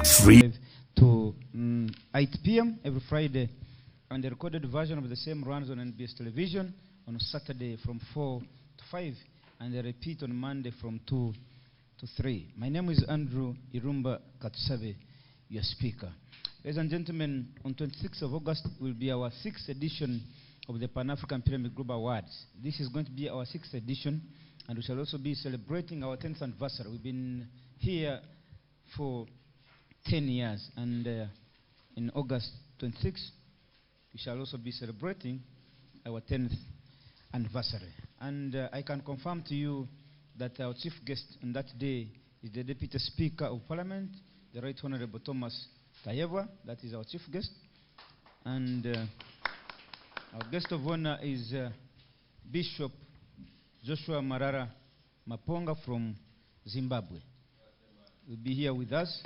Free to 8 p.m. every Friday, and the recorded version of the same runs on NBS television on Saturday from 4 to 5, and the repeat on Monday from 2 to 3. My name is Andrew Irumba Katsabe, your speaker. Ladies and gentlemen, on 26th of August will be our 6th edition of the Pan-African Pyramid Global Awards. This is going to be our 6th edition, and we shall also be celebrating our 10th anniversary. We've been here for 10 years, and in August 26th, we shall also be celebrating our 10th anniversary. And I can confirm to you that our chief guest on that day is the Deputy Speaker of Parliament, the Right Honorable Thomas Tayebwa. That is our chief guest. And our guest of honor is Bishop Joshua Marara Maponga from Zimbabwe. Will be here with us.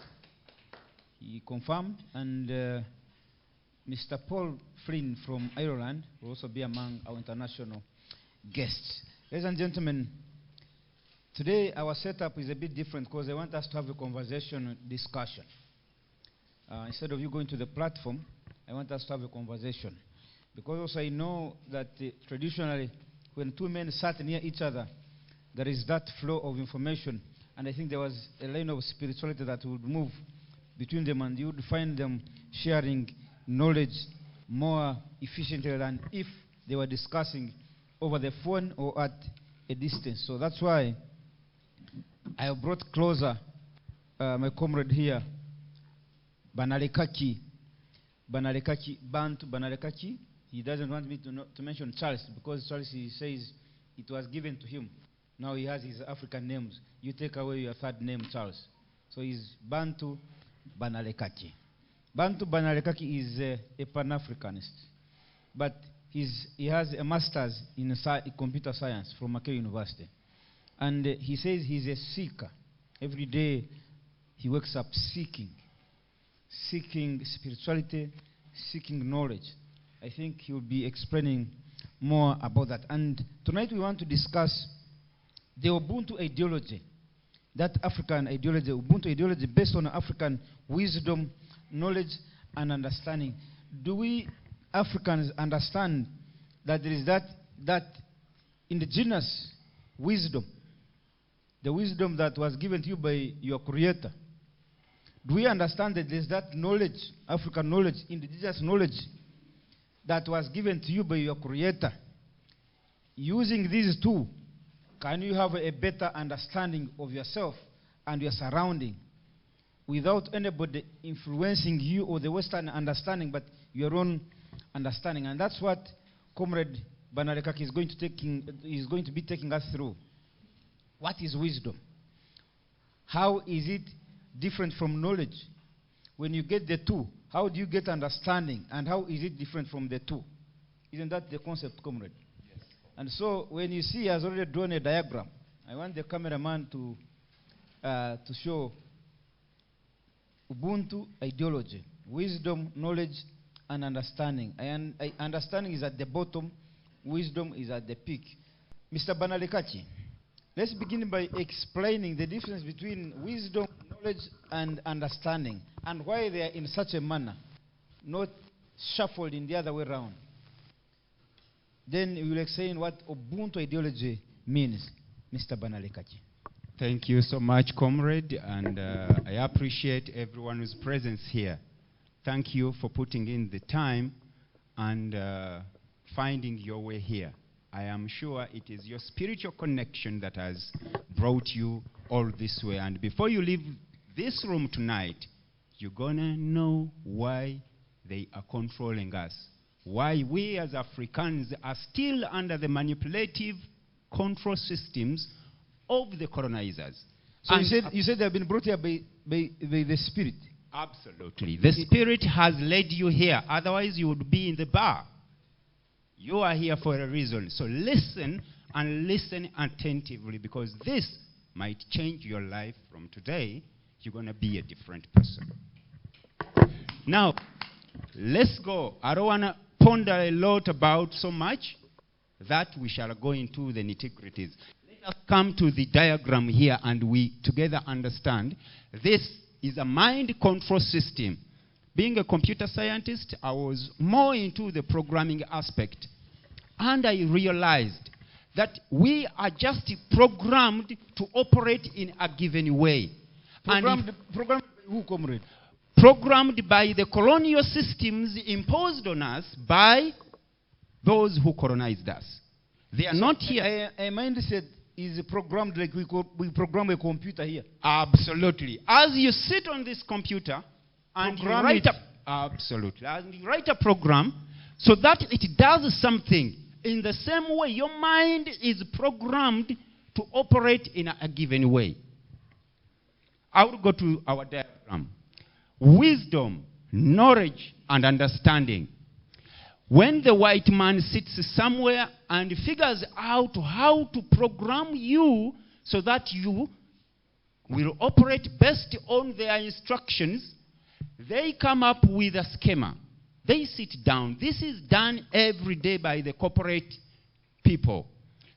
He confirmed. And Mr. Paul Flynn from Ireland will also be among our international guests. Ladies and gentlemen, today our setup is a bit different because I want us to have a conversation discussion. Instead of you going to the platform, I want us to have a conversation. Because also I know that traditionally when two men sat near each other, there is that flow of information. And I think there was a line of spirituality that would move between them, and you would find them sharing knowledge more efficiently than if they were discussing over the phone or at a distance. So that's why I have brought closer my comrade here, Banalekaki. Banalekaki. He doesn't want me to mention Charles, because Charles, he says it was given to him. Now he has his African names. You take away your third name, Charles. So he's Bantu Banalekaki. Bantu Banalekaki is a Pan-Africanist. But he has a master's in computer science from Mackay University. And he says he's a seeker. Every day he wakes up seeking spirituality, seeking knowledge. I think he will be explaining more about that. And tonight we want to discuss the Ubuntu ideology, that African ideology, Ubuntu ideology based on African wisdom, knowledge, and understanding. Do we Africans understand that there is that indigenous wisdom, the wisdom that was given to you by your Creator? Do we understand that there's that knowledge, African knowledge, indigenous knowledge, that was given to you by your Creator? Using these two, can you have a better understanding of yourself and your surrounding without anybody influencing you or the Western understanding, but your own understanding? And that's what Comrade Banalekaki is going to be taking us through. What is wisdom? How is it different from knowledge? When you get the two, how do you get understanding? And how is it different from the two? Isn't that the concept, comrade? Yes. And so when you see he has already drawn a diagram, I want the cameraman to show Ubuntu ideology, wisdom, knowledge, and understanding. And understanding is at the bottom, wisdom is at the peak. Mr. Banalekaki, let's begin by explaining the difference between wisdom, knowledge, and understanding, and why they are in such a manner, not shuffled in the other way around. Then we will explain what Ubuntu ideology means. Mr. Banalekaki. Thank you so much, comrade, and I appreciate everyone's presence here. Thank you for putting in the time and finding your way here. I am sure it is your spiritual connection that has brought you all this way. And before you leave this room tonight, you're going to know why they are controlling us, why we as Africans are still under the manipulative control systems of the colonizers. So you said they have been brought here by the Spirit? Absolutely. The Spirit has led you here. Otherwise, you would be in the bar. You are here for a reason. So listen, and listen attentively, because this might change your life. From today, you're going to be a different person. Now, let's go. I don't want to ponder a lot about so much that we shall go into the nitty-gritties. Let us come to the diagram here, and we together understand this is a mind control system. Being a computer scientist, I was more into the programming aspect. And I realized that we are just programmed to operate in a given way. Programmed by who, comrade? Programmed by the colonial systems imposed on us by those who colonized us. They are not here. A mindset is programmed like we program a computer here. Absolutely. As you sit on this computer and you write a program so that it does something. In the same way, your mind is programmed to operate in a given way. I will go to our diagram. Wisdom, knowledge, and understanding. When the white man sits somewhere and figures out how to program you so that you will operate based on their instructions, they come up with a schema. They sit down. This is done every day by the corporate people.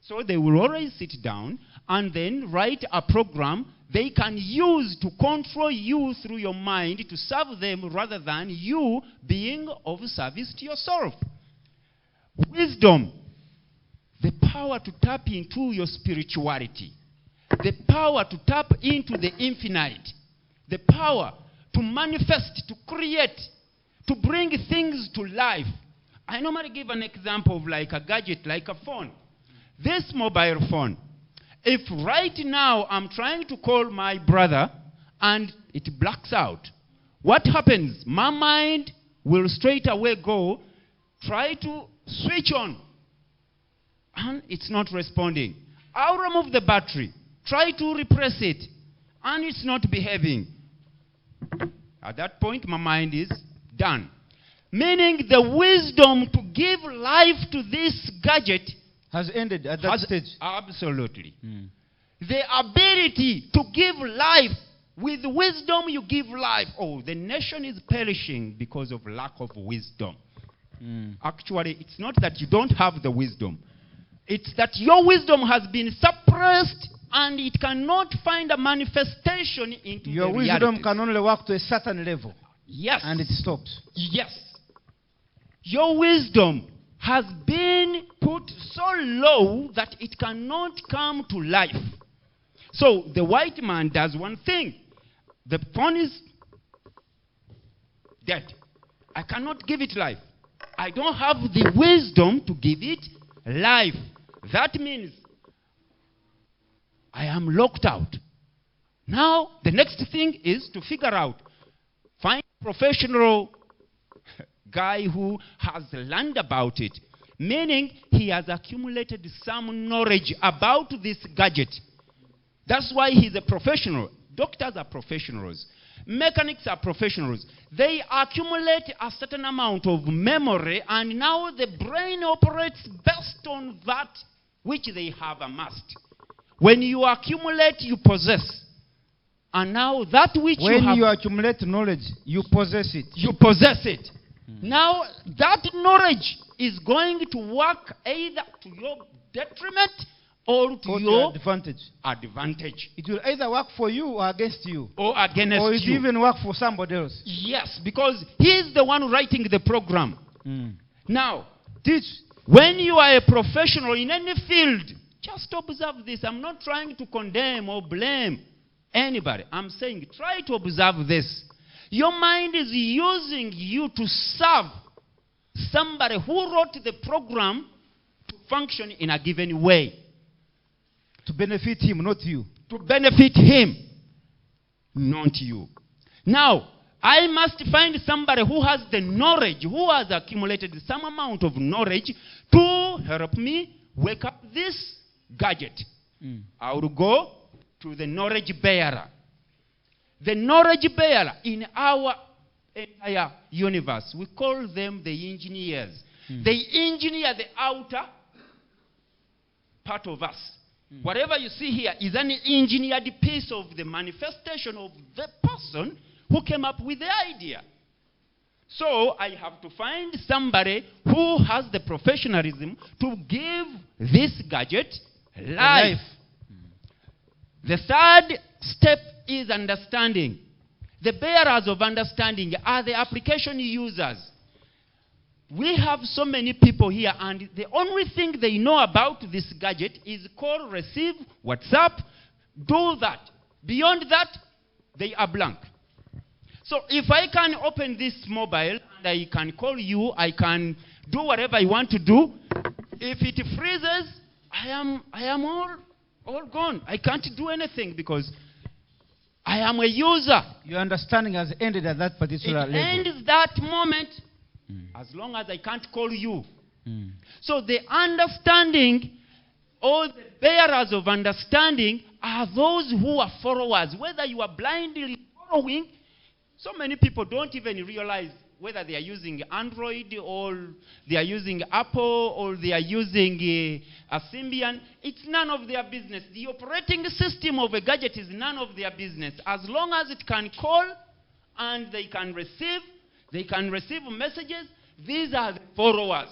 So they will always sit down and then write a program they can use to control you through your mind to serve them rather than you being of service to yourself. Wisdom, the power to tap into your spirituality, the power to tap into the infinite, the power to manifest, to create, to bring things to life. I normally give an example of like a gadget, like a phone. This mobile phone. If right now I'm trying to call my brother and it blacks out, what happens? My mind will straight away go, try to switch on. And it's not responding. I'll remove the battery, try to repress it, and it's not behaving. At that point, my mind is done. Meaning the wisdom to give life to this gadget has ended at that stage. Absolutely. The ability to give life, with wisdom you give life. Oh, the nation is perishing because of lack of wisdom. Actually, it's not that you don't have the wisdom. It's that your wisdom has been suppressed and it cannot find a manifestation into your the wisdom realities. can only work to a certain level. Yes. And it stops. Yes. Your wisdom has been put so low that it cannot come to life. So the white man does one thing. The phone is dead. I cannot give it life. I don't have the wisdom to give it life. That means I am locked out. Now, the next thing is to figure out, find a professional guy who has learned about it, meaning he has accumulated some knowledge about this gadget. That's why he's a professional. Doctors are professionals. Mechanics are professionals. They accumulate a certain amount of memory, and now the brain operates based on that which they have amassed. When you accumulate, you possess. And now that which when you have... accumulate knowledge, you possess it. You possess it. Now, that knowledge is going to work either to your detriment or to your advantage. Advantage. It will either work for you or against you. Or against you. Or it will even work for somebody else. Yes, because he is the one writing the program. Now, teach. When you are a professional in any field, just observe this. I'm not trying to condemn or blame anybody. I'm saying try to observe this. Your mind is using you to serve somebody who wrote the program to function in a given way. To benefit him, not you. To benefit him, not you. Now, I must find somebody who has the knowledge, who has accumulated some amount of knowledge to help me wake up this gadget. I will go to the knowledge bearer. The knowledge bearer in our entire universe, we call them the engineers. They engineer the outer part of us. Whatever you see here is an engineered piece of the manifestation of the person who came up with the idea. So I have to find somebody who has the professionalism to give this gadget life. The third step is understanding. The bearers of understanding are the application users. We have so many people here, and the only thing they know about this gadget is call, receive, WhatsApp, do that. Beyond that, they are blank. So if I can open this mobile, and I can call you, I can do whatever I want to do. If it freezes, I am all gone. I can't do anything because I am a user. Your understanding has ended at that particular level. It ends that moment as long as I can't call you. So the understanding, or the bearers of understanding, are those who are followers. Whether you are blindly following, so many people don't even realize whether they are using Android or they are using Apple or they are using a Symbian. It's none of their business. The operating system of a gadget is none of their business. As long as it can call and they can receive messages, these are the followers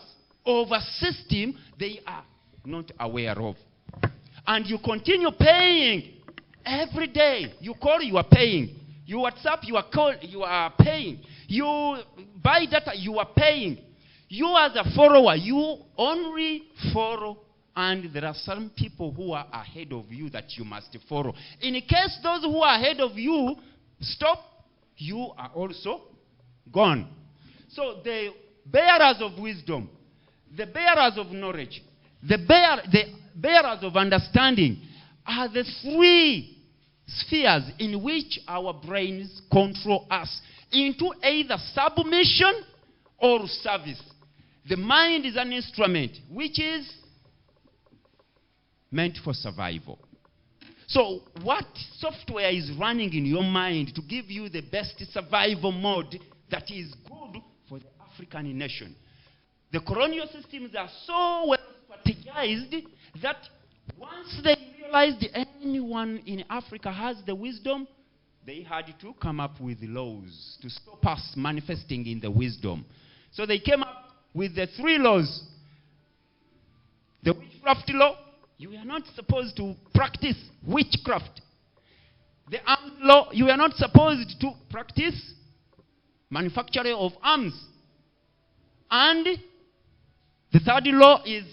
of a system they are not aware of. And you continue paying every day. You call, you are paying. You WhatsApp, you are paying. You buy data, you are paying. You as a follower, you only follow, and there are some people who are ahead of you that you must follow. In case those who are ahead of you stop, you are also gone. So the bearers of wisdom, the bearers of knowledge, the bearers of understanding are the three spheres in which our brains control us into either submission or service. The mind is an instrument which is meant for survival. So what software is running in your mind to give you the best survival mode that is good for the African nation? The colonial systems are so well strategized that once they realized anyone in Africa has the wisdom, they had to come up with laws to stop us manifesting in the wisdom. So they came up with the 3 laws. The witchcraft law, you are not supposed to practice witchcraft. The arms law, you are not supposed to practice manufacturing of arms. And the 3rd law is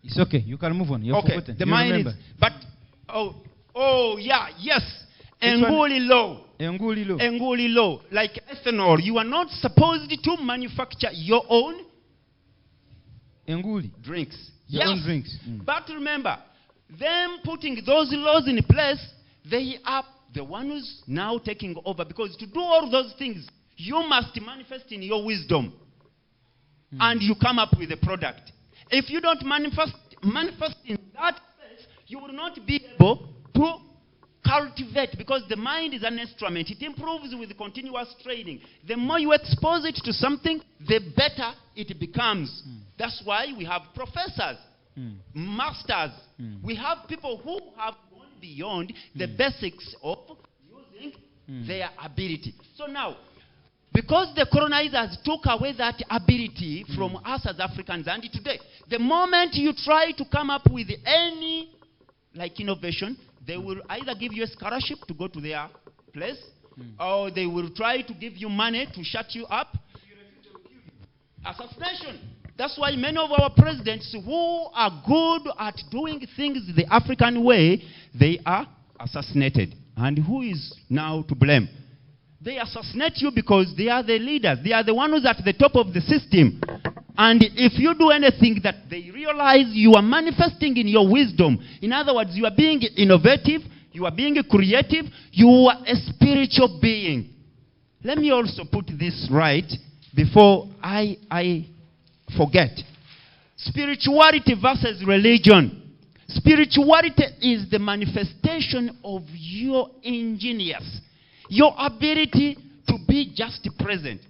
it's okay. You can move on. You're okay. forgotten. The You mind remember. is, but yes. Enguli law. Enguli law. Enguli law. Like ethanol, you are not supposed to manufacture your own Enguli drinks. Your own drinks. But remember, them putting those laws in place, they are the ones now taking over, because to do all those things, you must manifest in your wisdom, and you come up with a product. If you don't manifest in that place, you will not be able to cultivate, because the mind is an instrument. It improves with continuous training. The more you expose it to something, the better it becomes. That's why we have professors, masters. We have people who have gone beyond the basics of using their ability. So now, because the colonizers took away that ability from us as Africans, and today, the moment you try to come up with any innovation, they will either give you a scholarship to go to their place, or they will try to give you money to shut you up. Assassination. That's why many of our presidents who are good at doing things the African way, they are assassinated. And who is now to blame? They assassinate you because they are the leaders. They are the ones who's at the top of the system. And if you do anything that they realize you are manifesting in your wisdom, in other words, you are being innovative, you are being creative, you are a spiritual being. Let me also put this right before I forget. Spirituality versus religion. Spirituality is the manifestation of your ingenious, your ability to be just present.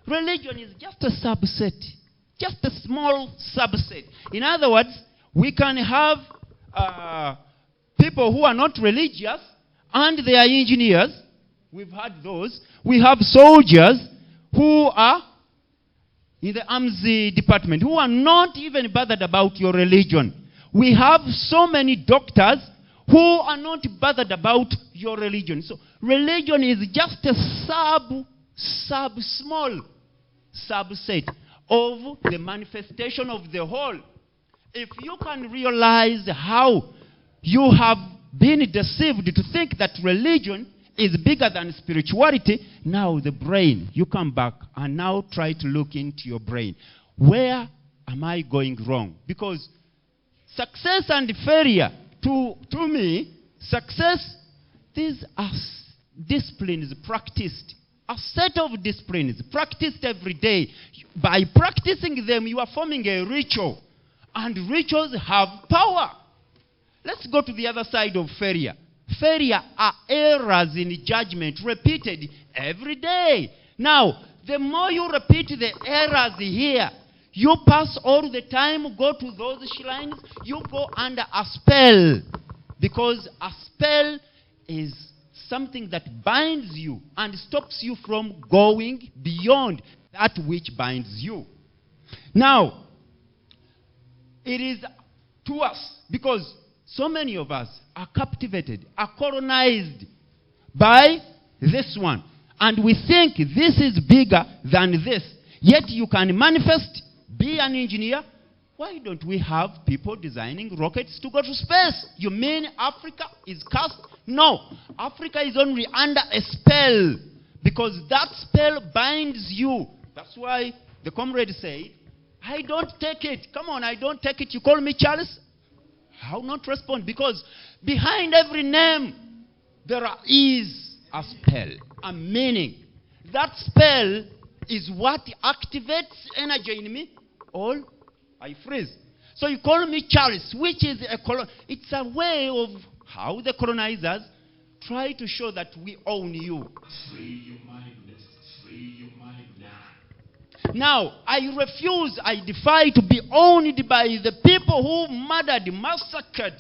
Religion is just a subset, just a small subset. In other words, we can have people who are not religious and they are engineers. We've had those. We have soldiers who are in the arms department who are not even bothered about your religion. We have so many doctors who are not bothered about your religion. So religion is just a small subset of the manifestation of the whole. If you can realize how you have been deceived to think that religion is bigger than spirituality, now the brain, you come back and now try to look into your brain. Where am I going wrong? Because success and failure, to me, success, these are disciplines practiced. A set of disciplines practiced every day. By practicing them, you are forming a ritual. And rituals have power. Let's go to the other side of failure. Failure are errors in judgment repeated every day. Now, the more you repeat the errors here, you pass all the time, go to those shrines, you go under a spell. Because a spell is something that binds you and stops you from going beyond that which binds you. Now, it is to us, because so many of us are captivated, are colonized by this one. And we think this is bigger than this. Yet you can manifest, be an engineer. Why don't we have people designing rockets to go to space? You mean Africa is cursed? No. Africa is only under a spell, because that spell binds you. That's why the comrade said, I don't take it. Come on, I don't take it. You call me Charles? How not respond? Because behind every name, there is a spell, a meaning. That spell is what activates energy in me. All I freeze. So you call me Charles, which is it's a way of how the colonizers try to show that we own you. Free your mind. Free your mind now. Now, I refuse, I defy to be owned by the people who murdered, massacred,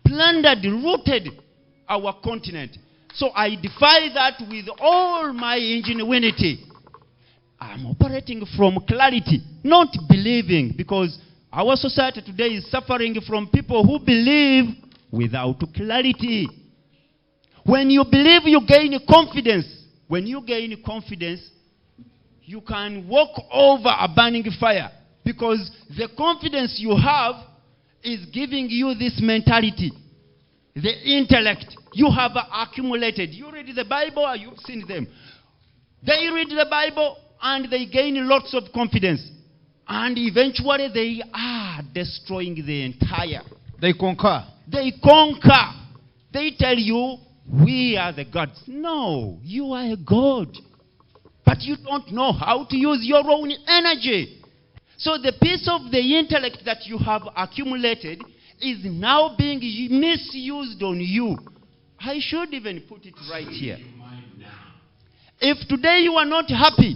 plundered, looted our continent. So I defy that with all my ingenuity. I'm operating from clarity, not believing, because our society today is suffering from people who believe without clarity. When you believe, you gain confidence. When you gain confidence, you can walk over a burning fire, because the confidence you have is giving you this mentality, the intellect you have accumulated. You read the Bible, you've seen them. They read the Bible and they gain lots of confidence. And eventually they are destroying the entire. They conquer. They conquer. They tell you, we are the gods. No, you are a god. But you don't know how to use your own energy. So the piece of the intellect that you have accumulated is now being misused on you. I should even put it right here. If today you are not happy,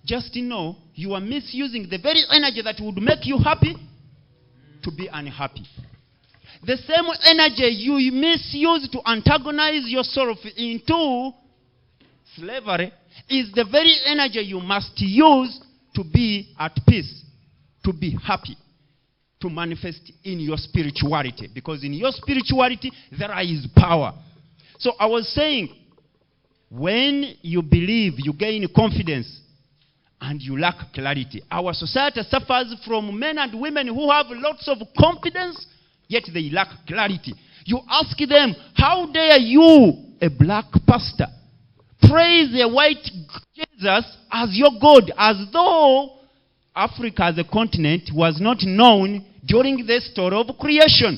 just know you are misusing the very energy that would make you happy to be unhappy. The same energy you misuse to antagonize yourself into slavery is the very energy you must use to be at peace, to be happy, to manifest in your spirituality. Because in your spirituality, there is power. So I was saying, when you believe, you gain confidence, and you lack clarity. Our society suffers from men and women who have lots of confidence, yet they lack clarity. You ask them, how dare you, a black pastor, praise a white Jesus as your God, as though Africa as a continent was not known during the story of creation.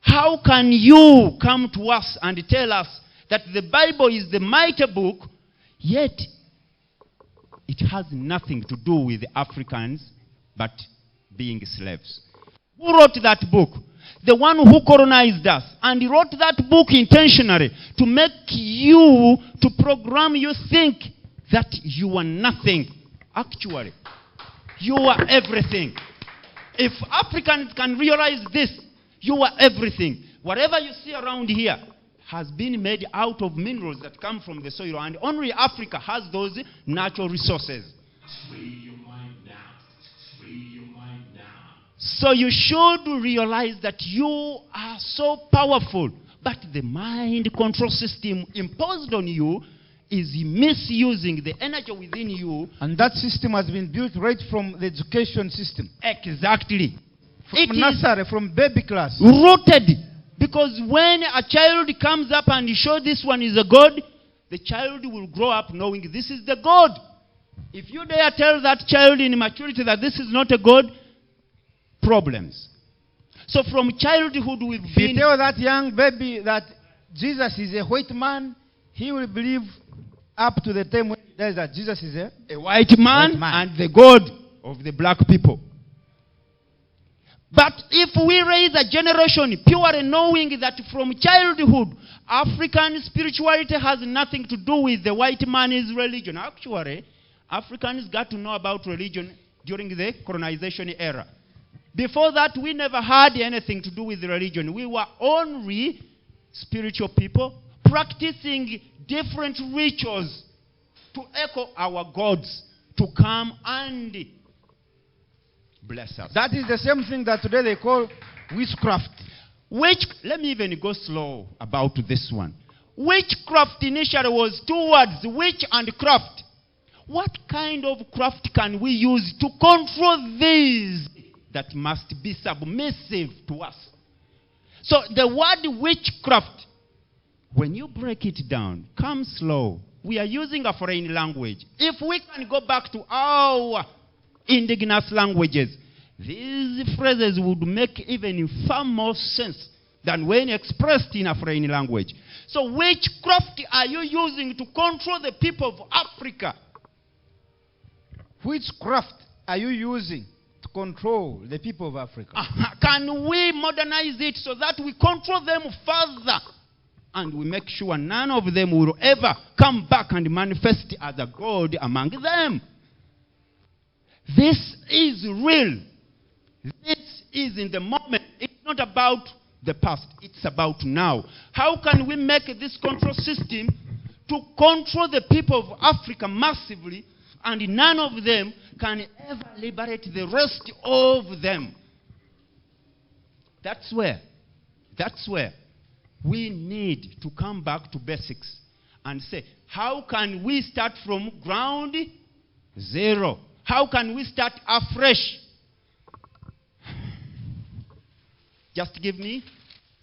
How can you come to us and tell us that the Bible is the mighty book, yet it has nothing to do with Africans but being slaves? Who wrote that book? The one who colonized us. And he wrote that book intentionally to make you, to program you think that you are nothing. Actually, you are everything. If Africans can realize this, you are everything. Whatever you see around here has been made out of minerals that come from the soil, and only Africa has those natural resources. Free your mind now. Free your mind now. So you should realize that you are so powerful, but the mind control system imposed on you is misusing the energy within you. And that system has been built right from the education system. Exactly. From nursery, from baby class. Rooted. Because when a child comes up and you show this one is a God, the child will grow up knowing this is the God. If you dare tell that child in maturity that this is not a God, problems. So from childhood we've If been... you tell that young baby that Jesus is a white man, he will believe up to the time when he dies that Jesus is a white man and the God of the black people. But if we raise a generation pure knowing that from childhood, African spirituality has nothing to do with the white man's religion. Actually, Africans got to know about religion during the colonization era. Before that, we never had anything to do with religion. We were only spiritual people practicing different rituals to echo our gods to come and bless us. That is the same thing that today they call witchcraft. Let me even go slow about this one. Witchcraft initially was two words, witch and craft. What kind of craft can we use to control these that must be submissive to us? So the word witchcraft, when you break it down, come slow. We are using a foreign language. If we can go back to our indigenous languages, these phrases would make even far more sense than when expressed in a foreign language. So which craft are you using to control the people of Africa? Which craft are you using to control the people of Africa? Can we modernize it so that we control them further? And we make sure none of them will ever come back and manifest as a God among them. This is real. This is in the moment. It's not about the past. It's about now. How can we make this control system to control the people of Africa massively, and none of them can ever liberate the rest of them? That's where we need to come back to basics and say, how can we start from ground zero? How can we start afresh? Just give me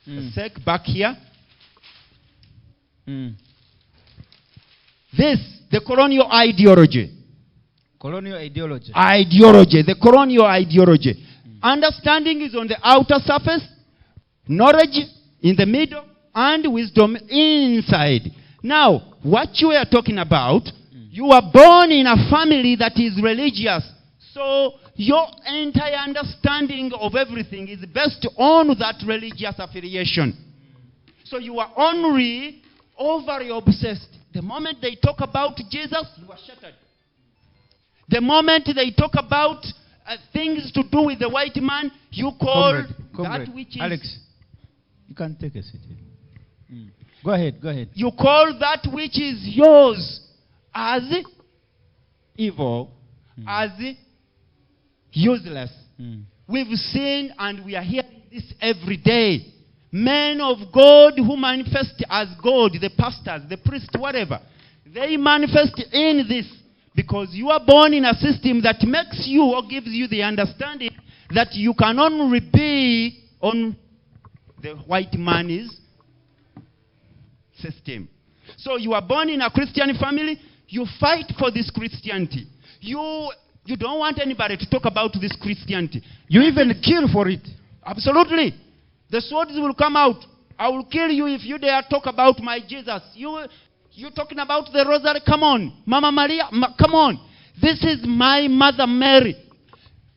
a sec back here. This, the colonial ideology. Colonial ideology. Ideology, the colonial ideology. Understanding is on the outer surface, knowledge in the middle, and wisdom inside. Now, what you are talking about, you are born in a family that is religious. So your entire understanding of everything is based on that religious affiliation. So you are only overly obsessed. The moment they talk about Jesus, you are shattered. The moment they talk about things to do with the white man, you call Comrade, that which is... Alex, you can take a seat here. Go ahead. You call that which is yours as evil, as useless. We've seen and we are hearing this every day. Men of God who manifest as God, the pastors, the priests, whatever, they manifest in this because you are born in a system that makes you or gives you the understanding that you can only be on the white man's system. So you are born in a Christian family, you fight for this Christianity. You don't want anybody to talk about this Christianity. You even kill for it. Absolutely. The swords will come out. I will kill you if you dare talk about my Jesus. You're talking about the rosary. Come on. Mama Maria, come on. This is my Mother Mary.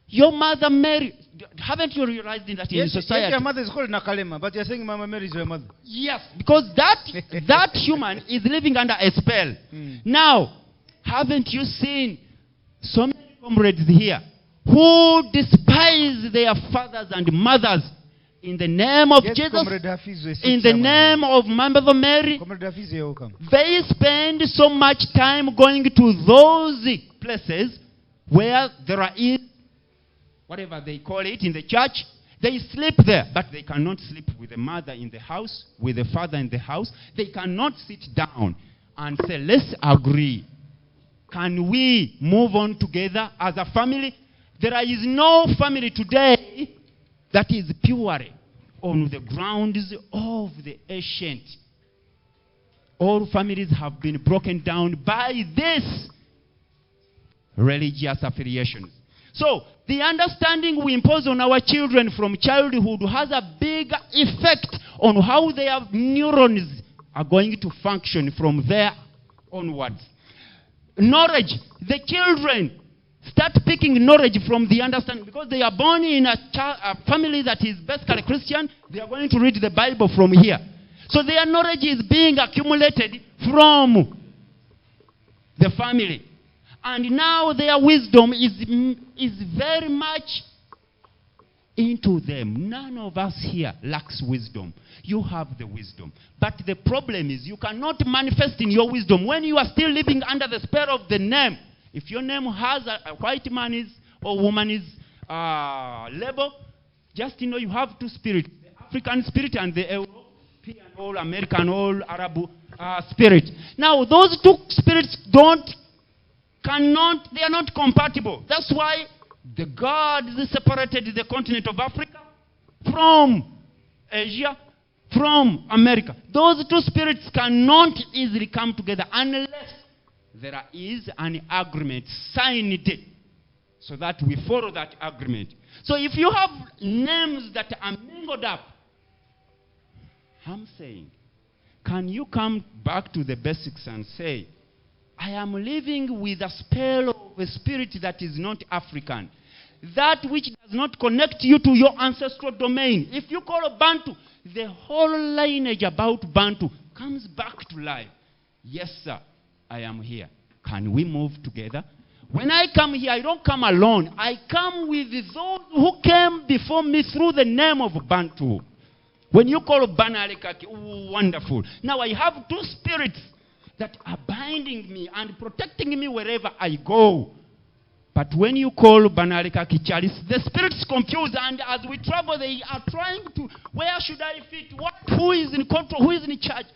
Your Mother Mary. Haven't you realized that in society? Yes, your mother is called Nakalema, but you're saying Mama Mary is your mother. Yes, because that human is living under a spell. Now, haven't you seen so many comrades here who despise their fathers and mothers in the name of Jesus, in the name of Mother Mary? They spend so much time going to those places where there is whatever they call it in the church. They sleep there, but they cannot sleep with the mother in the house, with the father in the house. They cannot sit down and say, let's agree. Can we move on together as a family? There is no family today that is purely on the grounds of the ancient. All families have been broken down by this religious affiliations. So, the understanding we impose on our children from childhood has a big effect on how their neurons are going to function from there onwards. Knowledge. The children start picking knowledge from the understanding. Because they are born in a family that is basically Christian, they are going to read the Bible from here. So their knowledge is being accumulated from the family. And now their wisdom is very much into them. None of us here lacks wisdom. You have the wisdom. But the problem is you cannot manifest in your wisdom when you are still living under the spell of the name. If your name has a white man's or woman's label, just you have two spirits, the African spirit and the European, all American, all Arab spirit. Now, those two spirits they are not compatible. That's why the gods separated the continent of Africa from Asia, from America. Those two spirits cannot easily come together unless there is an agreement signed so that we follow that agreement. So if you have names that are mingled up, I'm saying, can you come back to the basics and say, I am living with a spell of a spirit that is not African. That which does not connect you to your ancestral domain. If you call a Bantu, the whole lineage about Bantu comes back to life. Yes, sir, I am here. Can we move together? When I come here, I don't come alone. I come with those who came before me through the name of Bantu. When you call Banalekaki, wonderful. Now I have two spirits that are binding me and protecting me wherever I go. But when you call Banalekaki Chalice, the spirits confused, and as we travel, they are trying to, where should I fit? Who is in control? Who is in charge?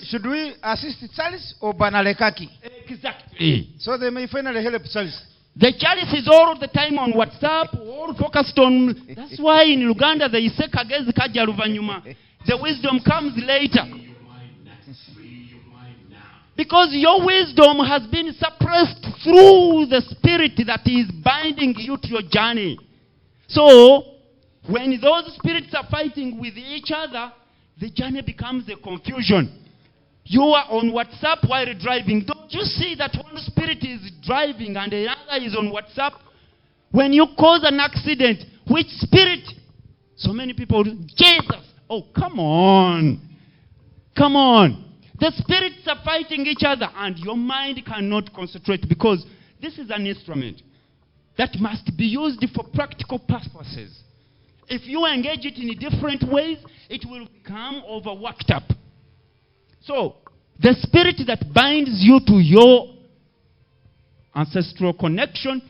Should we assist Chalice or Banalekaki? Exactly. So they may finally help Chalice. The Chalice is all the time on WhatsApp, all focused on. That's why in Uganda they say kagezi kaja luvanyuma. The wisdom comes later. Because your wisdom has been suppressed through the spirit that is binding you to your journey. So, when those spirits are fighting with each other, the journey becomes a confusion. You are on WhatsApp while driving. Don't you see that one spirit is driving and the other is on WhatsApp? When you cause an accident, which spirit? So many people, Jesus. Oh, come on. Come on. The spirits are fighting each other and your mind cannot concentrate because this is an instrument that must be used for practical purposes. If you engage it in different ways, it will become overworked up. So, the spirit that binds you to your ancestral connection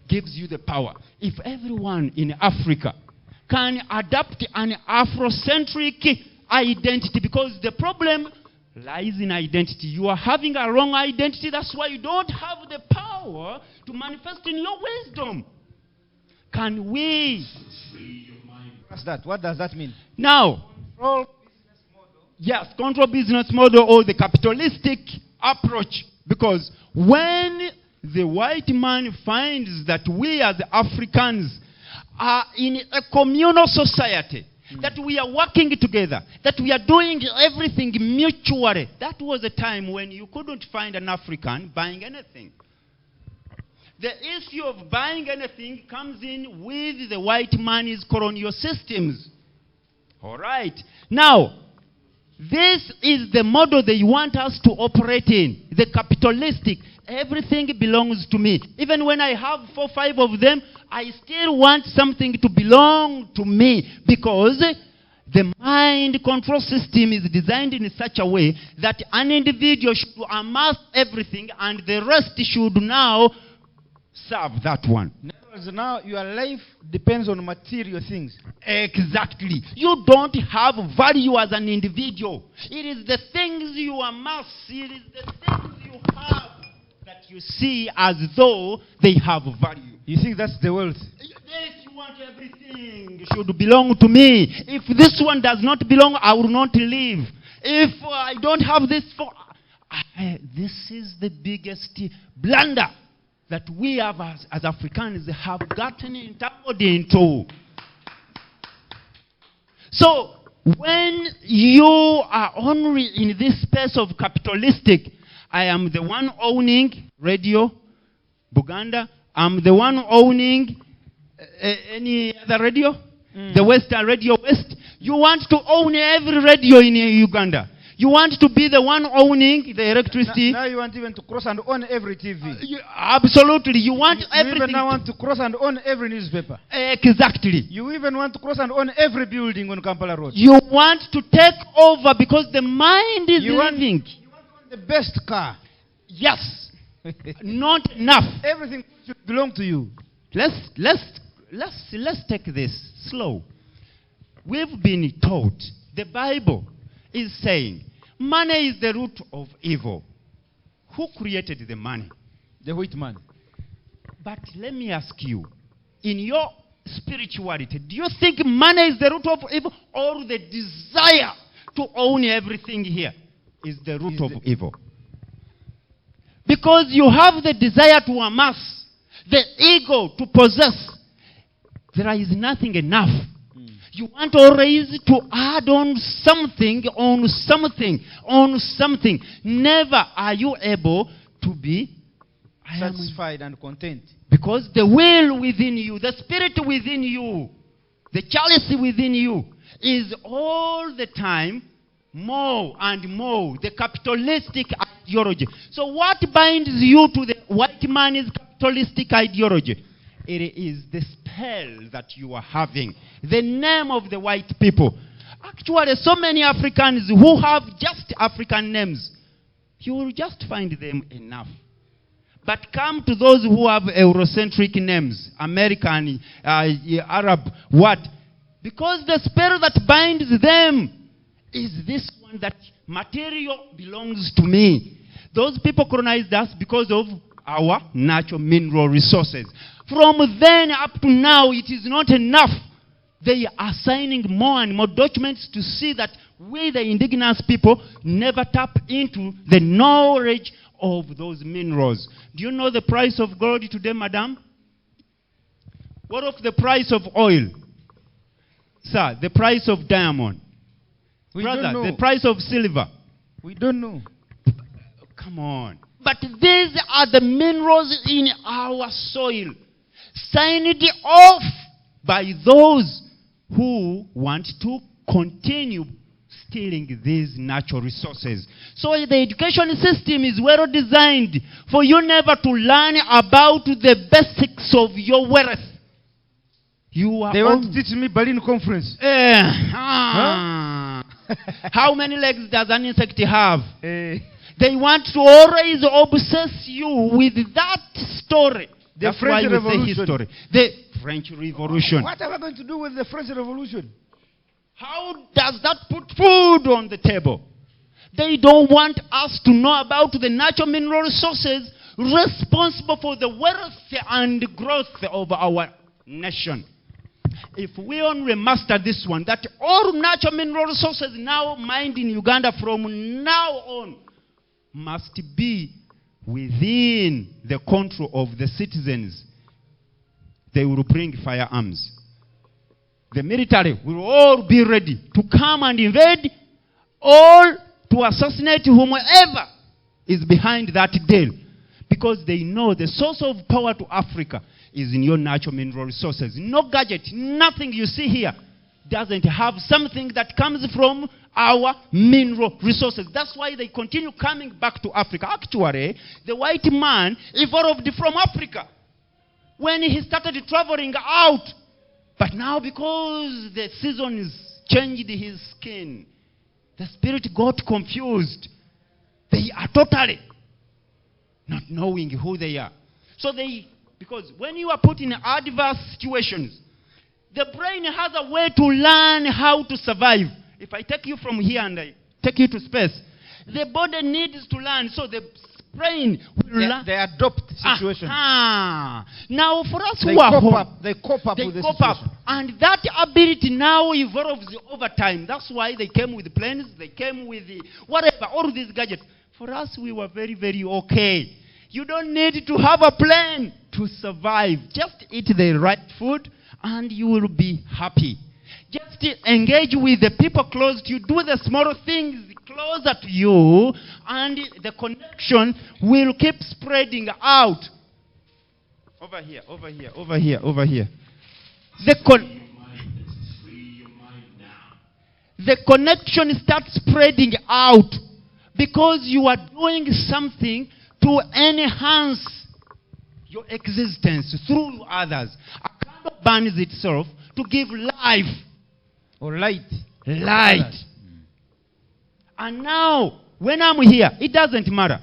gives you the power. If everyone in Africa can adopt an Afrocentric identity, because the problem lies in identity. You are having a wrong identity. That's why you don't have the power to manifest in your wisdom. Can we? What's that? What does that mean? Now, control business model. Yes, control business model or the capitalistic approach. Because when the white man finds that we as Africans are in a communal society, that we are working together, that we are doing everything mutually. That was a time when you couldn't find an African buying anything. The issue of buying anything comes in with the white man's colonial systems. All right. Now, this is the model they want us to operate in. The capitalistic. Everything belongs to me. Even when I have 4 or 5 of them, I still want something to belong to me because the mind control system is designed in such a way that an individual should amass everything and the rest should now serve that one. In other words, now your life depends on material things. Exactly. You don't have value as an individual. It is the things you amass, it is the things you have that you see as though they have value. You think that's the wealth? Yes, you want everything should belong to me. If this one does not belong, I will not live. If I don't have this, this is the biggest blunder that we have as Africans have gotten entangled into. So, when you are only in this space of capitalistic, I am the one owning Radio Buganda, I'm the one owning any other radio, the Western Radio West. You want to own every radio in Uganda. You want to be the one owning the electricity. Now you want even to cross and own every TV. Absolutely. You want everything. You even now want to cross and own every newspaper. Exactly. You even want to cross and own every building on Kampala Road. You want to take over because the mind is living. You want the best car. Yes. Not enough. Everything should belong to you. Let's take this slow. We've been taught, the Bible is saying, money is the root of evil. Who created the money? The white man. But let me ask you, in your spirituality, do you think money is the root of evil, or the desire to own everything here is the root of evil? Because you have the desire to amass, the ego to possess. There is nothing enough. You want always to add on something, on something, on something. Never are you able to be satisfied and content. Because the will within you, the spirit within you, the chalice within you is all the time more and more the capitalistic ideology. So what binds you to the white man's capitalistic ideology? It is the spell that you are having. The name of the white people. Actually, so many Africans who have just African names, you will just find them enough. But come to those who have Eurocentric names, American, Arab, what? Because the spell that binds them is this one, that material belongs to me. Those people colonized us because of our natural mineral resources. From then up to now, it is not enough. They are signing more and more documents to see that we, the indigenous people, never tap into the knowledge of those minerals. Do you know the price of gold today, madam? What of the price of oil? Sir, the price of diamond? We Brother, don't know. the price of silver? We don't know. Come on. But these are the minerals in our soil, signed off by those who want to continue stealing these natural resources. So the education system is well designed for you never to learn about the basics of your wealth. They want to teach me Berlin conference. How many legs does an insect have? They want to always obsess you with that story. The French Revolution. History. The French Revolution. What are we going to do with the French Revolution? How does that put food on the table? They don't want us to know about the natural mineral resources responsible for the wealth and growth of our nation. If we only master this one, that all natural mineral resources now mined in Uganda from now on must be within the control of the citizens, they will bring firearms. The military will all be ready to come and invade or to assassinate whomever is behind that deal. Because they know the source of power to Africa is in your natural mineral resources. No gadget, nothing you see here doesn't have something that comes from our mineral resources. That's why they continue coming back to Africa. Actually, the white man evolved from Africa when he started traveling out. But now, because the seasons changed his skin, the spirit got confused. They are totally not knowing who they are. So they Because when you are put in adverse situations, the brain has a way to learn how to survive. If I take you from here and I take you to space, the body needs to learn. So the brain will learn. They adopt situations. Now for us They who are home, cope up with the cope situation. up. And that ability now evolves over time. That's why they came with planes, they came with whatever, all these gadgets. For us, we were very, very okay. You don't need to have a plane to survive. Just eat the right food and you will be happy. Just engage with the people close to you. Do the small things closer to you, and the connection will keep spreading out. Over here, over here, over here, over here. The connection starts spreading out because you are doing something to enhance your existence through others. A candle burns itself to give life. Or light. Light. And now, when I'm here, it doesn't matter.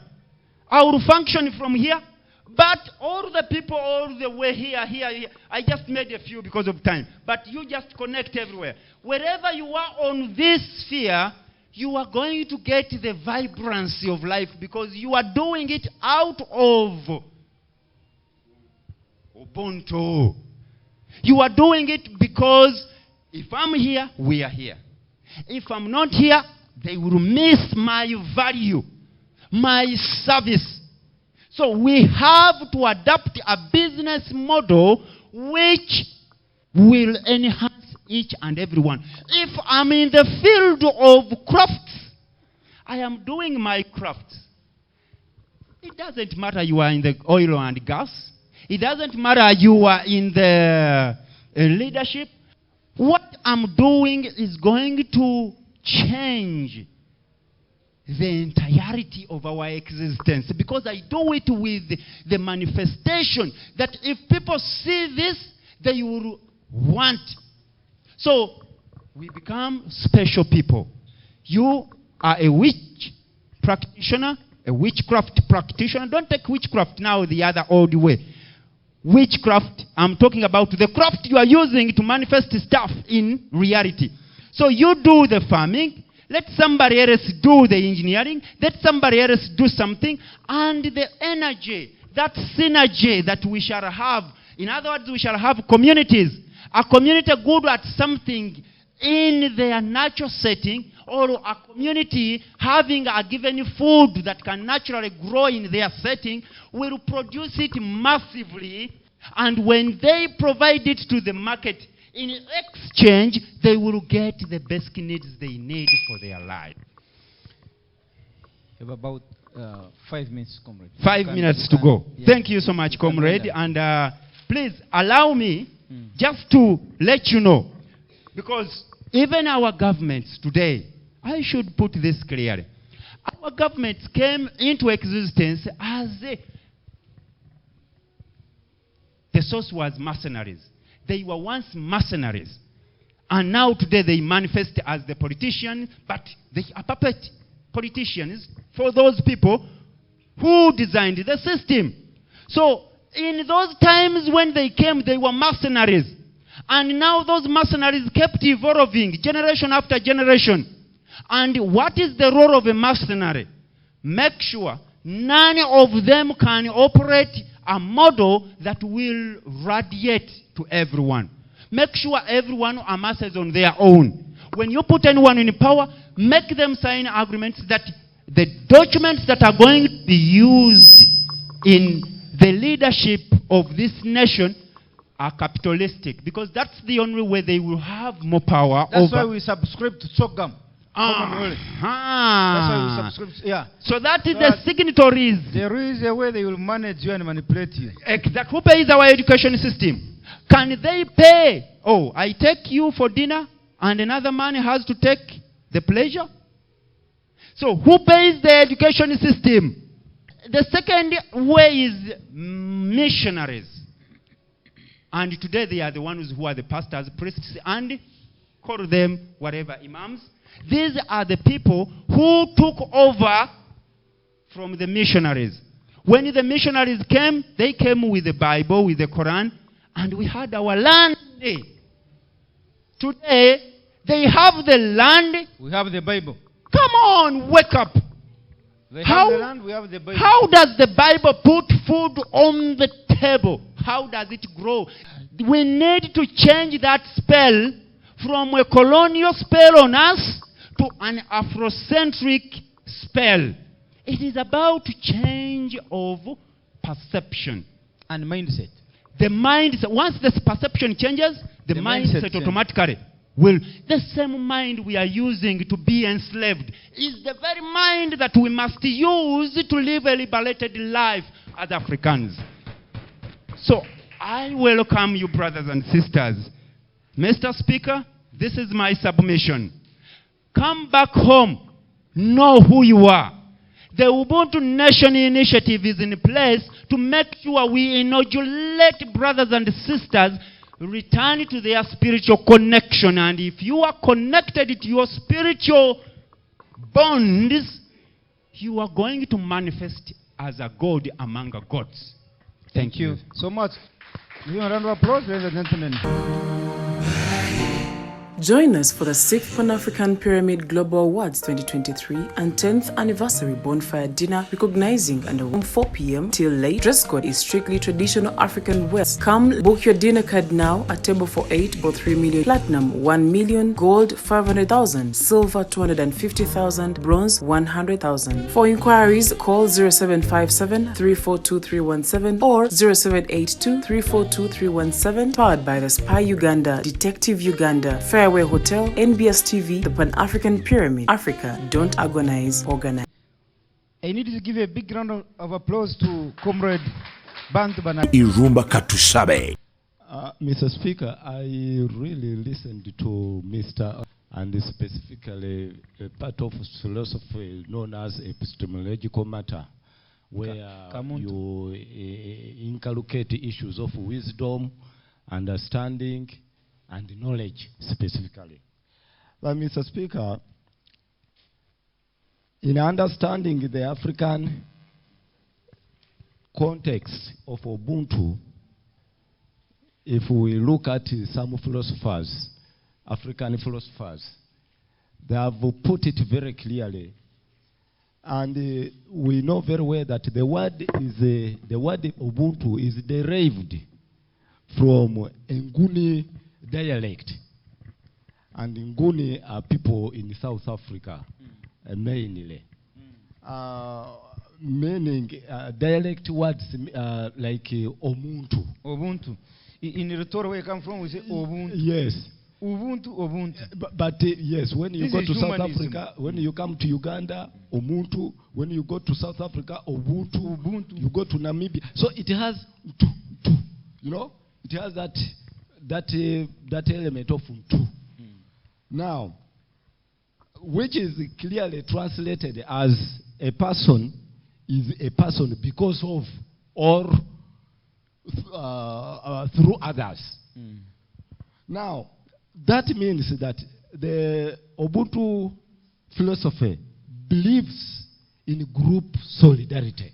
I will function from here, but all the people all the way here, I just made a few because of time. But you just connect everywhere. Wherever you are on this sphere, you are going to get the vibrancy of life because you are doing it out of Ubuntu. You are doing it because if I'm here, we are here. If I'm not here, they will miss my value, my service. So we have to adapt a business model which will enhance each and every one. If I'm in the field of crafts, I am doing my crafts. It doesn't matter you are in the oil and gas. It doesn't matter you are in the leadership. What I'm doing is going to change the entirety of our existence because I do it with the manifestation that if people see this, they will want. So we become special people. You are a witch practitioner, a witchcraft practitioner. Don't take witchcraft now the other old way. Witchcraft, I'm talking about the craft you are using to manifest stuff in reality. So you do the farming, let somebody else do the engineering, let somebody else do something, and the energy, that synergy that we shall have, in other words, we shall have communities. A community good at something in their natural setting, or a community having a given food that can naturally grow in their setting will produce it massively, and when they provide it to the market, in exchange, they will get the basic needs they need for their life. You have about 5 minutes, comrade. 5 minutes to go. Yeah. Thank you so much, comrade. And please allow me just to let you know, because even our governments today, I should put this clearly. Our governments came into existence as the source was mercenaries. They were once mercenaries. And now today they manifest as the politicians, but they are puppet politicians for those people who designed the system. So in those times when they came, they were mercenaries. And now those mercenaries kept evolving generation after generation. And what is the role of a mercenary? Make sure none of them can operate a model that will radiate to everyone. Make sure everyone amasses on their own. When you put anyone in power, make them sign agreements that the documents that are going to be used in the leadership of this nation are capitalistic, because that's the only way they will have more power. That's why we subscribe to Tsogam. That's why we subscribe. Yeah. So that is the signatories. There is a way they will manage you and manipulate you. Exactly. Who pays our education system? Can they pay? Oh, I take you for dinner and another man has to take the pleasure? So who pays the education system? The second way is missionaries. And today they are the ones who are the pastors, priests, and call them whatever, imams. These are the people who took over from the missionaries. When the missionaries came, they came with the Bible, with the Quran, and we had our land. Today, they have the land. We have the Bible. Come on, wake up. They have the land, we have the Bible. How does the Bible put food on the table? How does it grow? We need to change that spell from a colonial spell on us to an Afrocentric spell. It is about change of perception. And mindset. The mindset, once the perception changes, the mindset automatically will. The same mind we are using to be enslaved is the very mind that we must use to live a liberated life as Africans. So, I welcome you, brothers and sisters. Mr. Speaker, this is my submission. Come back home. Know who you are. The Ubuntu Nation Initiative is in place to make sure we inoculate brothers and sisters return to their spiritual connection. And if you are connected to your spiritual bonds, you are going to manifest as a God among gods. Thank you so much. Give a round of applause, ladies and gentlemen. Join us for the 6th Pan-African Pyramid Global Awards 2023 and 10th Anniversary Bonfire Dinner recognizing and from 4 p.m. till late. Dress code is strictly traditional African wear. Come book your dinner card now at table for 8 or 3 million. Platinum 1 million, gold 500,000, silver 250,000, bronze 100,000. For inquiries, call 0757 342 317 or 0782 342 317. Powered by the Spy Uganda, Detective Uganda, Fairway Hotel, NBS TV, the Pan-African Pyramid. Africa, don't agonize, organize. I need to give a big round of applause to Comrade Bantu Banalekaki. Irumba Katusabe. Mr. Speaker, I really listened to Mr. and specifically a part of philosophy known as epistemological matter, where you inculcate issues of wisdom, understanding, and knowledge specifically. But Mr. Speaker, in understanding the African context of Ubuntu, if we look at some philosophers, African philosophers, they have put it very clearly. And we know very well that the word Ubuntu is derived from Nguni dialect. And Nguni are people in South Africa, mainly. Meaning dialect words like Omuntu. Ubuntu. In the Rotoro where you come from, we say Ubuntu. Yes. Ubuntu. But yes, when you This go is to South humanism. Africa, when you come to Uganda, Ubuntu. When you go to South Africa, Ubuntu. You go to Namibia. So it has you know, it has that element of Ubuntu. Now, which is clearly translated as a person is a person because of or through others. Now, that means that the Ubuntu philosophy believes in group solidarity.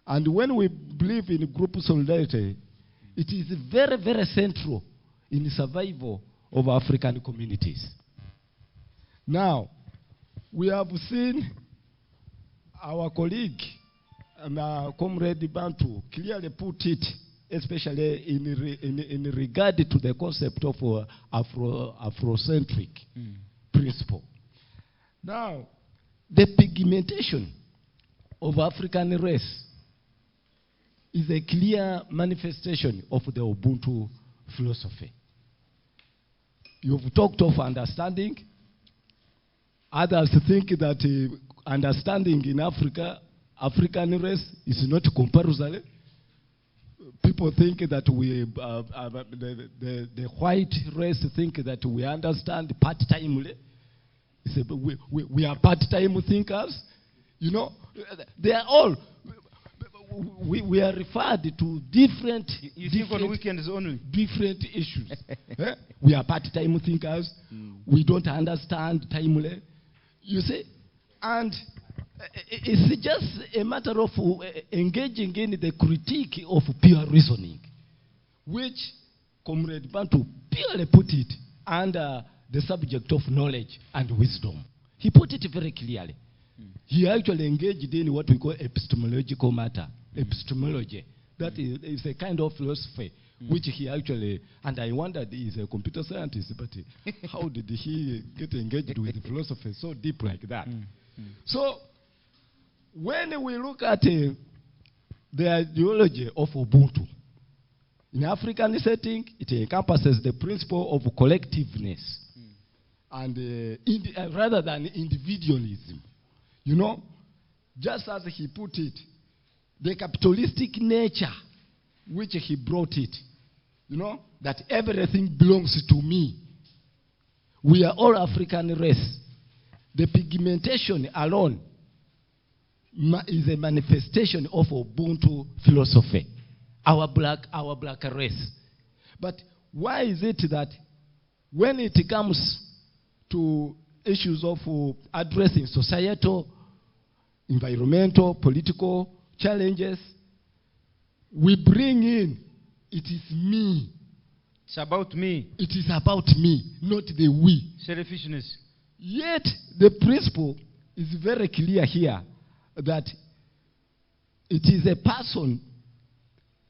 And when we believe in group solidarity, it is very, very central in the survival of African communities. Now, we have seen our colleague, Comrade Bantu, clearly put it, especially in regard to the concept of Afrocentric principle. Now, the pigmentation of African race is a clear manifestation of the Ubuntu philosophy. You've talked of understanding. Others think that understanding in Africa, African race is not compulsory. People think that the white race think that we understand part-timely. We are part-time thinkers. You know, they are all. We are referred to different. You think on weekends only? Different issues. We are part-time thinkers. We don't understand timely. You see, and It's just a matter of engaging in the critique of pure reasoning, which Comrade Bantu purely put it under the subject of knowledge and wisdom. He put it very clearly. He actually engaged in what we call epistemological matter, epistemology. That is a kind of philosophy which he actually, and I wondered, he's a computer scientist, but how did he get engaged with philosophy so deep like that? So, when we look at the ideology of Ubuntu, in African setting, it encompasses the principle of collectiveness and rather than individualism. You know, just as he put it, the capitalistic nature which he brought it, you know, that everything belongs to me. We are all African race. The pigmentation alone is a manifestation of Ubuntu philosophy, our black race. But why is it that when it comes to issues of addressing societal, environmental, political challenges, we bring in, it is me. It's about me. It is about me, not the we. Selfishness. Yet, the principle is very clear here that it is a person,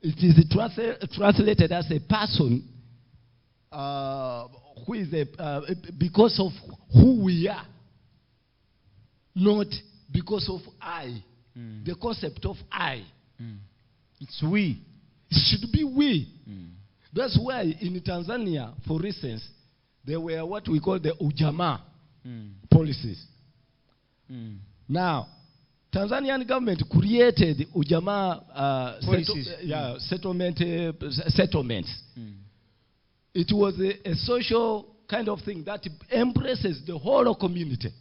it is translated as a person who is because of who we are, not because of I. The concept of I. It's we. It should be we. That's why in Tanzania, for instance, there were what we call the Ujamaa policies. Now, Tanzanian government created Ujamaa settlements. It was a social kind of thing that embraces the whole community.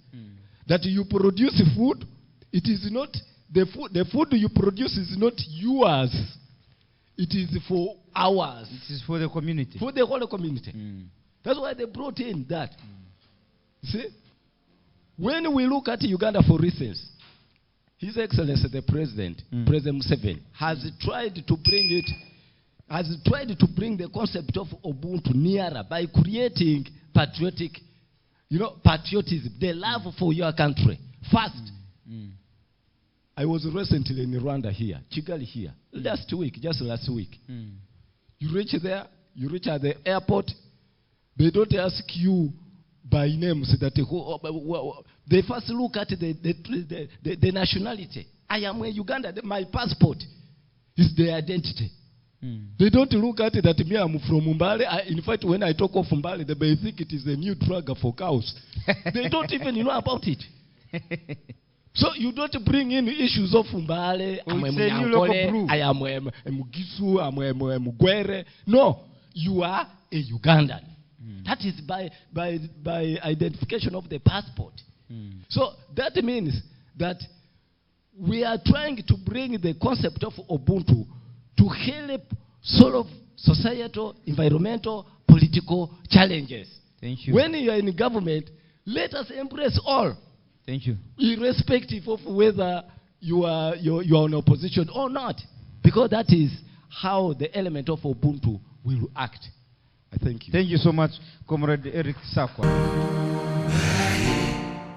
That you produce food, it is not the food you produce is not yours. It is for ours. It is for the community. For the whole community. That's why they brought in that. See? When we look at Uganda, for instance, His Excellency the President, President Museveni, has tried to bring the concept of Ubuntu nearer by creating patriotism, the love for your country. First, I was recently in Rwanda here, Kigali here, just last week. You reach there, you reach at the airport, they don't ask you by name. So that they first look at the nationality. I am a Uganda, my passport is the identity. They don't look at it that me, I'm from Mbale. In fact, when I talk of Mbale, they may think it is a new drug for cows. They don't even know about it. So you don't bring in issues of Mbale, I am a Mugisu, I'm a Mugwere. No, you are a Ugandan. That is by identification of the passport. So that means that we are trying to bring the concept of Ubuntu to help solve societal, environmental, political challenges. Thank you. When you are in government, let us embrace all. Thank you. Irrespective of whether you are in opposition or not. Because that is how the element of Ubuntu will act. I thank you. Thank you so much, Comrade Eric Sakwa.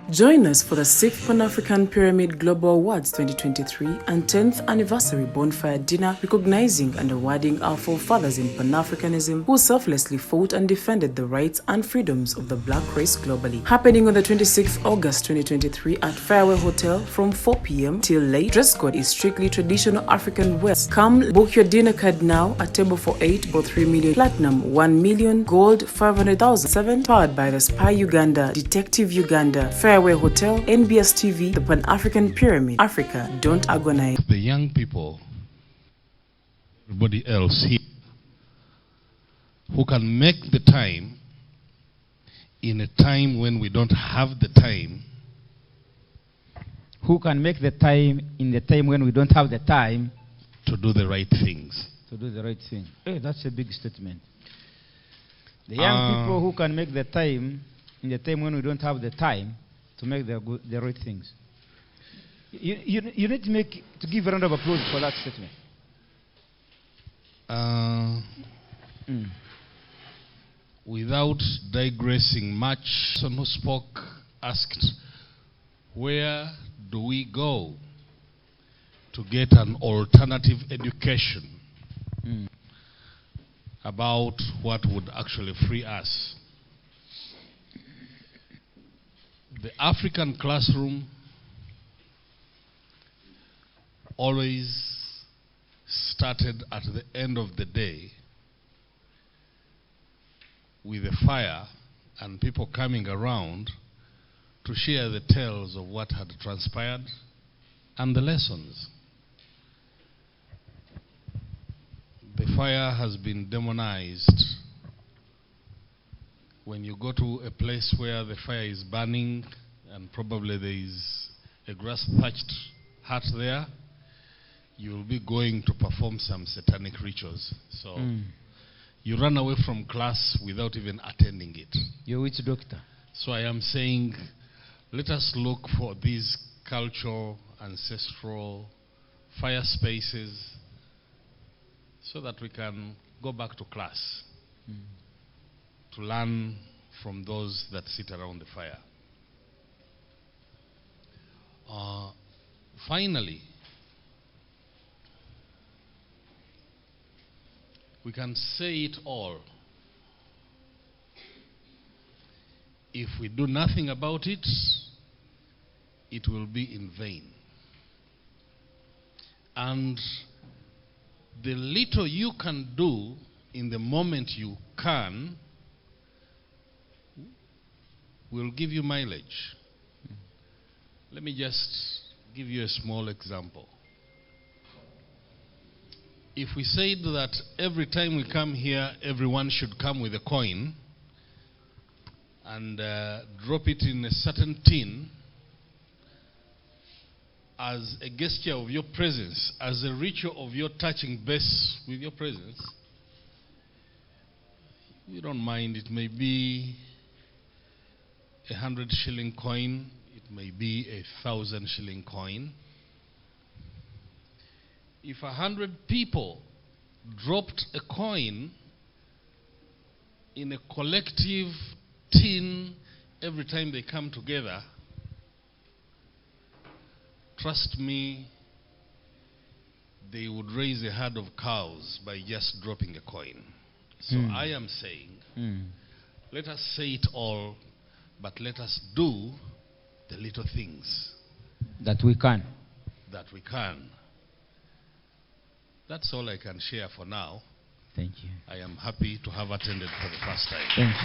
Join us for the 6th Pan-African Pyramid Global Awards 2023 and 10th Anniversary Bonfire Dinner recognizing and awarding our forefathers in Pan-Africanism who selflessly fought and defended the rights and freedoms of the black race globally. Happening on the 26th August 2023 at Fairway Hotel from 4 p.m. till late. Dress code is strictly traditional African wear. Come book your dinner card now at table for 8 or 3 million, platinum 1 million, gold 500,000, 7 powered by the Spy Uganda, Detective Uganda, Fairway Hotel, NBS TV, the Pan-African Pyramid. Africa, don't agonize. The young people, everybody else here, who can make the time in a time when we don't have the time. Who can make the time in the time when we don't have the time to do the right things. To do the right thing. Hey, that's a big statement. The young people who can make the time in the time when we don't have the time to make the right things. You need to give a round of applause for that statement. Without digressing much, someone who spoke asked, where do we go to get an alternative education about what would actually free us? The African classroom always started at the end of the day with a fire and people coming around to share the tales of what had transpired and the lessons. The fire has been demonized. When you go to a place where the fire is burning and probably there is a grass-thatched hut there, you will be going to perform some satanic rituals. So you run away from class without even attending it. You're which doctor? So I am saying, let us look for these cultural, ancestral fire spaces so that we can go back to class to learn from those that sit around the fire. Finally, we can say it all. If we do nothing about it, it will be in vain. And the little you can do in the moment you can will give you mileage. Let me just give you a small example. If we said that every time we come here, everyone should come with a coin and drop it in a certain tin as a gesture of your presence, as a ritual of your touching base with your presence, you don't mind. It may be 100 shilling coin, it may be 1,000 shilling coin. If 100 people dropped a coin in a collective tin every time they come together, trust me, they would raise a herd of cows by just dropping a coin. So I am saying, let us say it all, but let us do the little things That we can. that we can. That's all I can share for now. Thank you. I am happy to have attended for the first time. Thank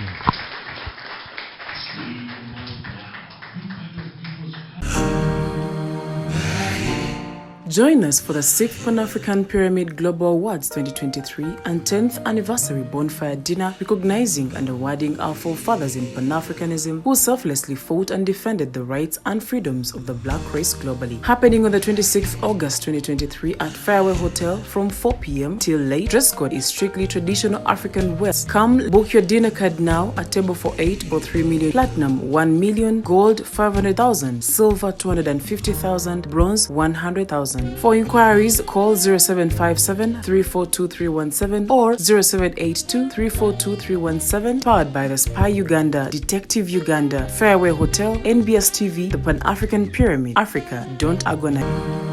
Join us for the 6th Pan-African Pyramid Global Awards 2023 and 10th Anniversary Bonfire Dinner recognizing and awarding our forefathers in Pan-Africanism who selflessly fought and defended the rights and freedoms of the black race globally. Happening on the 26th August 2023 at Fairway Hotel from 4 p.m. till late. Dress code is strictly traditional African wear. Come book your dinner card now at table for 8 or 3 million, platinum 1 million, gold 500,000, silver 250,000, bronze 100,000. For inquiries, call 0757 342 317 or 0782 342 317. Powered by the Spy Uganda, Detective Uganda, Fairway Hotel, NBS TV, the Pan-African Pyramid. Africa, don't agonize.